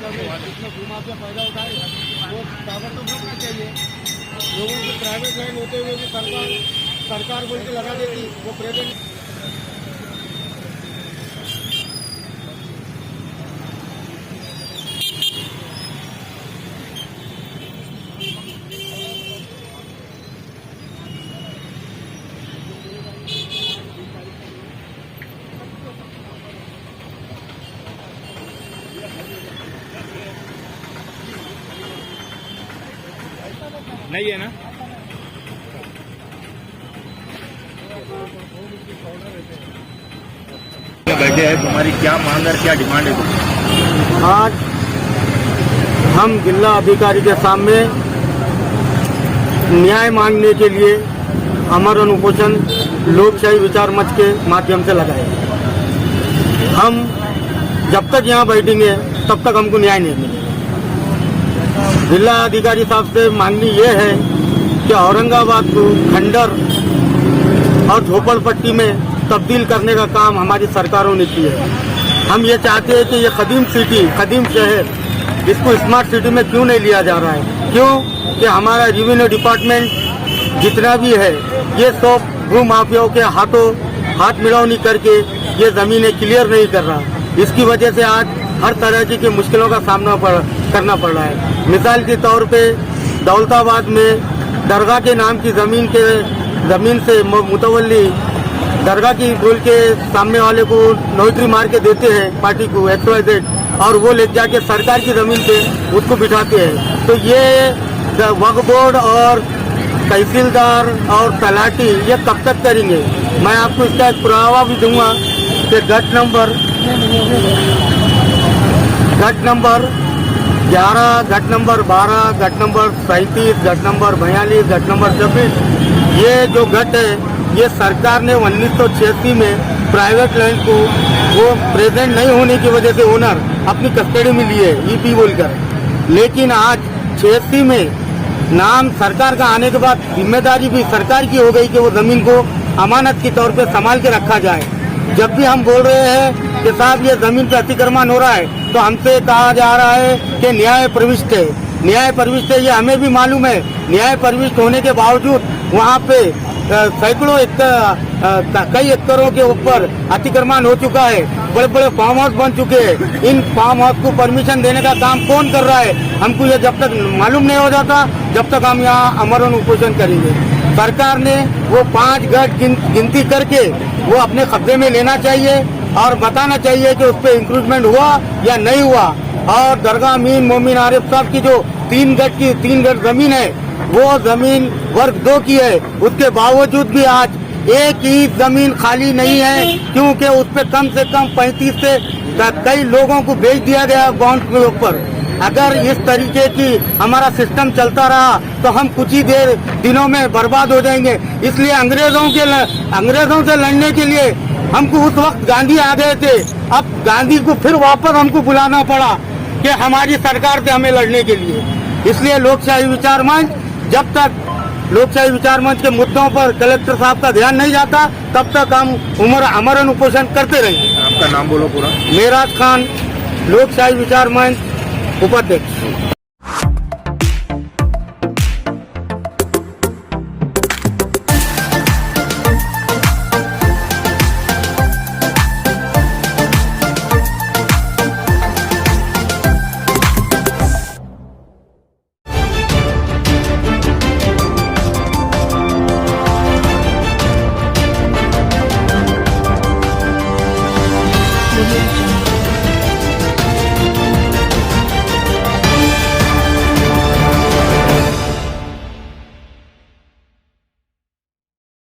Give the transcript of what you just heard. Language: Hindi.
जिसमें भूमाफिया पैदा होता है वो ताबड़तोड़ रोकना चाहिए। लोगों को प्राइवेट लैंड होते हुए भी सरकार बोल के लगा देती वो प्रेजेंट। नहीं है ना? बैठे हैं, तुम्हारी क्या मांग और क्या डिमांड है? आज हम जिला अधिकारी के सामने न्याय मांगने के लिए अमर अनुपोषण लोकशाही विचार मंच के माध्यम से लगाए। हम जब तक यहाँ बैठेंगे तब तक हमको न्याय नहीं मिलेगा। जिला अधिकारी साहब से मांगनी ये है कि औरंगाबाद को खंडर और झोपड़पट्टी में तब्दील करने का काम हमारी सरकारों ने किया है। हम ये चाहते हैं कि ये कदीम सिटी, कदीम शहर, इसको स्मार्ट सिटी में क्यों नहीं लिया जा रहा है? क्यों कि हमारा रेवेन्यू डिपार्टमेंट जितना भी है ये सब भू माफियाओं के हाथों हाथ मिलावनी करके ये जमीनें क्लियर नहीं कर रहा। इसकी वजह से आज हर तरह की मुश्किलों का सामना करना पड़ रहा है। मिसाल के तौर पे दौलताबाद में दरगाह के नाम की जमीन से मुतवल्ली दरगाह की बोल के सामने वाले को नौकरी मार के देते हैं पार्टी को XYZ, और वो ले जाके सरकार की जमीन पे उसको बिठाते हैं। तो ये वक्फ बोर्ड और तहसीलदार और तलाटी ये कब तक करेंगे? मैं आपको इसका एक पुरावा भी दूंगा कि गट नंबर 11, गट नंबर 12, गट नंबर 37, गट नंबर 42, गट नंबर 26, ये जो गट है ये सरकार ने 1986 में प्राइवेट लैंड को वो प्रेजेंट नहीं होने की वजह से ओनर अपनी कस्टडी में लिए EP बोलकर। लेकिन आज 86 में नाम सरकार का आने के बाद जिम्मेदारी भी सरकार की हो गई कि वो जमीन को अमानत के तौर पे संभाल के रखा जाए। जब भी हम बोल रहे हैं कि साहब ये जमीन पे अतिक्रमण हो रहा है तो हमसे कहा जा रहा है कि न्याय प्रविष्ट है, न्याय प्रविष्ट है। ये हमें भी मालूम है। न्याय प्रविष्ट होने के बावजूद वहाँ पे सैकड़ों कई एकड़ों के ऊपर अतिक्रमण हो चुका है। बड़े बड़े फार्म हाउस बन चुके हैं। इन फार्म हाउस को परमिशन देने का काम कौन कर रहा है? हमको ये जब तक मालूम नहीं हो जाता जब तक हम यहाँ अमर अनुपोषण करेंगे। सरकार ने वो 5 गट गिनती करके वो अपने कब्जे में लेना चाहिए और बताना चाहिए कि उस पर इंक्रूजमेंट हुआ या नहीं हुआ। और दरगाह अमीन मोमिन आरिफ साहब की जो 3 गट जमीन है वो जमीन वर्ग 2 की है, उसके बावजूद भी आज एक ही जमीन खाली नहीं है, क्योंकि उस पर कम से कम 35 से कई लोगों को बेच दिया गया बॉन्ड के ऊपर। अगर इस तरीके की हमारा सिस्टम चलता रहा तो हम कुछ ही दिनों में बर्बाद हो जाएंगे। इसलिए अंग्रेजों से लड़ने के लिए हमको उस वक्त गांधी आ गए थे। अब गांधी को फिर वापस हमको बुलाना पड़ा कि हमारी सरकार से हमें लड़ने के लिए। इसलिए लोकशाही विचार मंच जब तक लोकशाही विचार मंच के मुद्दों पर कलेक्टर साहब का ध्यान नहीं जाता तब तक हम अमर अनुपोषण करते रहेंगे। आपका नाम बोलो पूरा। मेराज खान, लोकशाही विचार मंच उपाध्यक्ष।